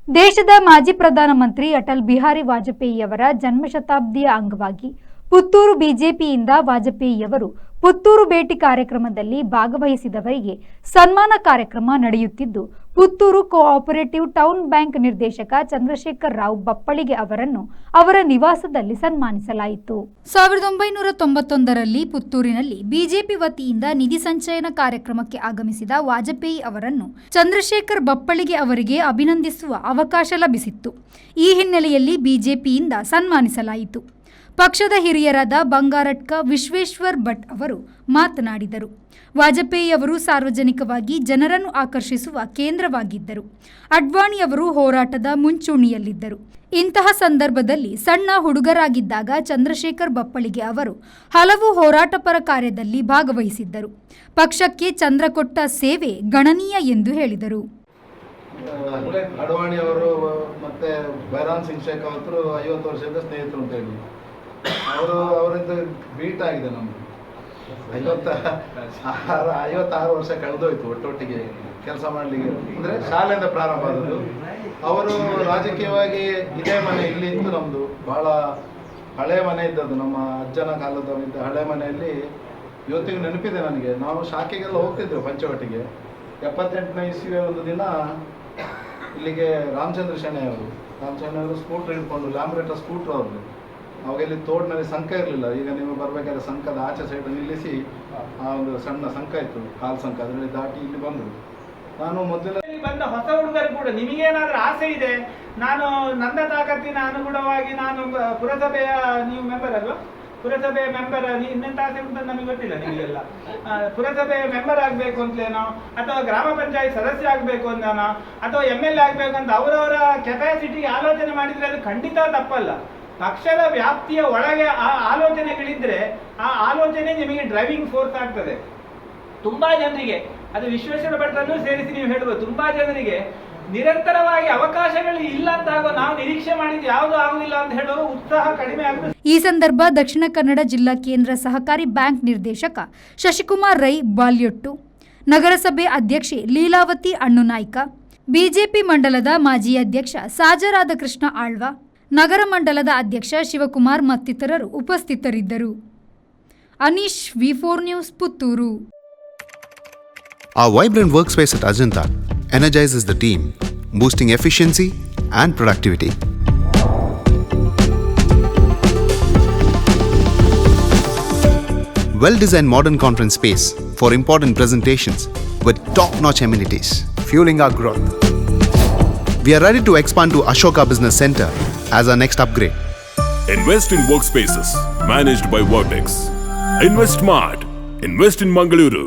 ದೇಶದ ಮಾಜಿ ಪ್ರಧಾನಮಂತ್ರಿ ಅಟಲ್ ಬಿಹಾರಿ ವಾಜಪೇಯಿಯವರ ಜನ್ಮಶತಾಬ್ದಿಯ ಅಂಗವಾಗಿ ಪುತ್ತೂರು ಬಿಜೆಪಿಯಿಂದ ವಾಜಪೇಯಿಯವರು ಪುತ್ತೂರು ಭೇಟಿ ಕಾರ್ಯಕ್ರಮದಲ್ಲಿ ಭಾಗವಹಿಸಿದವರಿಗೆ ಸನ್ಮಾನ ಕಾರ್ಯಕ್ರಮ ನಡೆಯುತ್ತಿದ್ದು, ಪುತ್ತೂರು ಕೋಆಪರೇಟಿವ್ ಟೌನ್ ಬ್ಯಾಂಕ್ ನಿರ್ದೇಶಕ ಚಂದ್ರಶೇಖರ್ ರಾವ್ ಬಪ್ಪಳಿಗೆ ಅವರನ್ನು ಅವರ ನಿವಾಸದಲ್ಲಿ ಸನ್ಮಾನಿಸಲಾಯಿತು. 1991ರಲ್ಲಿ ಪುತ್ತೂರಿನಲ್ಲಿ ಬಿಜೆಪಿ ವತಿಯಿಂದ ನಿಧಿ ಸಂಚಯನ ಕಾರ್ಯಕ್ರಮಕ್ಕೆ ಆಗಮಿಸಿದ ವಾಜಪೇಯಿ ಅವರನ್ನು ಚಂದ್ರಶೇಖರ್ ಬಪ್ಪಳಿಗೆ ಅವರಿಗೆ ಅಭಿನಂದಿಸುವ ಅವಕಾಶ ಲಭಿಸಿತ್ತು. ಈ ಹಿನ್ನೆಲೆಯಲ್ಲಿ ಬಿಜೆಪಿಯಿಂದ ಸನ್ಮಾನಿಸಲಾಯಿತು. ಪಕ್ಷದ ಹಿರಿಯರಾದ ಬಂಗಾರಟ್ಕ ವಿಶ್ವೇಶ್ವರ್ ಭಟ್ ಅವರು ಮಾತನಾಡಿದರು. ವಾಜಪೇಯಿಯವರು ಸಾರ್ವಜನಿಕವಾಗಿ ಜನರನ್ನು ಆಕರ್ಷಿಸುವ ಕೇಂದ್ರವಾಗಿದ್ದರು. ಅಡ್ವಾಣಿಯವರು ಹೋರಾಟದ ಮುಂಚೂಣಿಯಲ್ಲಿದ್ದರು. ಇಂತಹ ಸಂದರ್ಭದಲ್ಲಿ ಸಣ್ಣ ಹುಡುಗರಾಗಿದ್ದಾಗ ಚಂದ್ರಶೇಖರ್ ಬಪ್ಪಳಿಗೆ ಅವರು ಹಲವು ಹೋರಾಟಪರ ಕಾರ್ಯದಲ್ಲಿ ಭಾಗವಹಿಸಿದ್ದರು. ಪಕ್ಷಕ್ಕೆ ಚಂದ್ರ ಕೊಟ್ಟ ಸೇವೆ ಗಣನೀಯ ಎಂದು ಹೇಳಿದರು. ಅಡ್ವಾಣಿಯವರು ಮತ್ತೆ ಬೈರಾಮ್ ಸಿಂಗ್ ಶೇಖಾವತರು 50 ವರ್ಷದ ಸ್ನೇಹಿತರು ಅಂತ ಹೇಳಿ ಅವರಿಂದ ಬೀಟ್ ಆಗಿದೆ ನಮ್ಗೆ. 56 ವರ್ಷ ಕಳೆದೋಯ್ತು ಒಟ್ಟೊಟ್ಟಿಗೆ ಕೆಲಸ ಮಾಡಲಿಕ್ಕೆ. ಅಂದರೆ ಶಾಲೆಯಿಂದ ಪ್ರಾರಂಭ ಆದದ್ದು. ಅವರು ರಾಜಕೀಯವಾಗಿ ಇದೇ ಮನೆ ಇಲ್ಲಿ ಇತ್ತು. ನಮ್ಮದು ಭಾಳ ಹಳೆ ಮನೆ ಇದ್ದದ್ದು, ನಮ್ಮ ಅಜ್ಜನ ಕಾಲದ ಹಳೆ ಮನೆಯಲ್ಲಿ ಇವತ್ತಿಗೂ ನೆನಪಿದೆ ನನಗೆ. ನಾವು ಶಾಖೆಗೆಲ್ಲ ಹೋಗ್ತಿದ್ದೆವು ಪಂಚವಟಿಗೆ. 78ನೇ ಇಸ್ವಿಯ ಒಂದು ದಿನ ಇಲ್ಲಿಗೆ ರಾಮಚಂದ್ರ ಶೆಣೆಯವರು ಸ್ಕೂಟ್ರ್ ಹಿಡ್ಕೊಂಡು, ಲ್ಯಾಂಬ್ರೆಟರ್ ಸ್ಕೂಟ್ರ್ ಅವ್ರದ್ದು. ಅವಾಗ ಇಲ್ಲಿ ತೋಡಿನಲ್ಲಿ ಸಂಕ ಇರಲಿಲ್ಲ. ಈಗ ನೀವು ಬರಬೇಕಾದ್ರೆ ಸಂಕದ ಆಚೆ ಸೈಡ್ ನಿಲ್ಲಿಸಿ ಆ ಒಂದು ಸಣ್ಣ ಸಂಕ ಇತ್ತು, ಕಾಲು ಸಂಕ, ಅದರಲ್ಲಿ ದಾಟಿ ಇಲ್ಲಿ ಬಂದರು. ನಾನು ಮೊದಲೇ ಬಂದ ಹೊಸ ಹುಡುಗರು ಕೂಡ ನಿಮಗೇನಾದ್ರೂ ಆಸೆ ಇದೆ, ನಾನು ನನ್ನ ತಾಕತ್ತಿನ ಅನುಗುಣವಾಗಿ ನಾನು ಪುರಸಭೆಯ, ನೀವು ಮೆಂಬರ್ ಅಲ್ವಾ, ಪುರಸಭೆಯ ಮೆಂಬರ್, ಇನ್ನೆಂತ ಆಸೆ ಉಂಟು ನಮಗೆ ಗೊತ್ತಿಲ್ಲ ನಿಮಗೆಲ್ಲ. ಪುರಸಭೆಯ ಮೆಂಬರ್ ಆಗಬೇಕು ಅಂತಲೇನೋ, ಅಥವಾ ಗ್ರಾಮ ಪಂಚಾಯತ್ ಸದಸ್ಯ ಆಗಬೇಕು ಅಂತಾನೋ, ಅಥವಾ MLA ಆಗಬೇಕು ಅಂತ ಅವರವರ ಕೆಪಾಸಿಟಿಗೆ ಆಲೋಚನೆ ಮಾಡಿದರೆ ಅದು ಖಂಡಿತ ತಪ್ಪಲ್ಲ. ಪಕ್ಷದ ವ್ಯಾಪ್ತಿಯ ಒಳಗೆ ಆ ಆಲೋಚನೆಗಳಿದ್ರೆ ಆ ಆಲೋಚನೆ ನಿಮಗೆ ಡ್ರೈವಿಂಗ್ ಫೋರ್ಸ್ ಆಗ್ತದೆ. ತುಂಬಾ ಜನರಿಗೆ, ಅದು ವಿಶ್ವೇಶ್ವರ ಭಟ್ರನ್ನು ಸೇರಿಸಿ ನೀವು ಹೇಳ್ಬೋದು, ತುಂಬಾ ಜನರಿಗೆ ನಿರಂತರವಾಗಿ ಅವಕಾಶಗಳು ಇಲ್ಲ ಅಂತಾಗೋ, ನಾವು ನಿರೀಕ್ಷೆ ಮಾಡಿದ್ದು ಯಾವುದು ಆಗುದಿಲ್ಲ ಅಂತ ಹೇಳೋ ಉತ್ಸಾಹ ಕಡಿಮೆ ಆಗುತ್ತದೆ. ಈ ಸಂದರ್ಭ ದಕ್ಷಿಣ ಕನ್ನಡ ಜಿಲ್ಲಾ ಕೇಂದ್ರ ಸಹಕಾರಿ ಬ್ಯಾಂಕ್ ನಿರ್ದೇಶಕ ಶಶಿಕುಮಾರ್ ರೈ ಬಾಲ್ಯೊಟ್ಟು, ನಗರಸಭೆ ಅಧ್ಯಕ್ಷೆ ಲೀಲಾವತಿ ಅಣ್ಣುನಾಯ್ಕ, ಬಿಜೆಪಿ ಮಂಡಲದ ಮಾಜಿ ಅಧ್ಯಕ್ಷ ಸಾಜರಾದ ಕೃಷ್ಣ ಆಳ್ವ, ನಗರ ಮಂಡಲದ ಅಧ್ಯಕ್ಷ ಶಿವಕುಮಾರ್ ಮತ್ತಿತರರು ಉಪಸ್ಥಿತರಿದ್ದರು. Aneesh, V4 news, Puttur. Our vibrant workspace at Ajanta energizes the team, boosting efficiency and productivity. Well-designed modern conference space for important presentations with top-notch amenities, fueling our growth. We are ready to expand to Ashoka Business Center as our next upgrade. Invest in workspaces managed by Vertex. Invest smart. Invest in Mangaluru.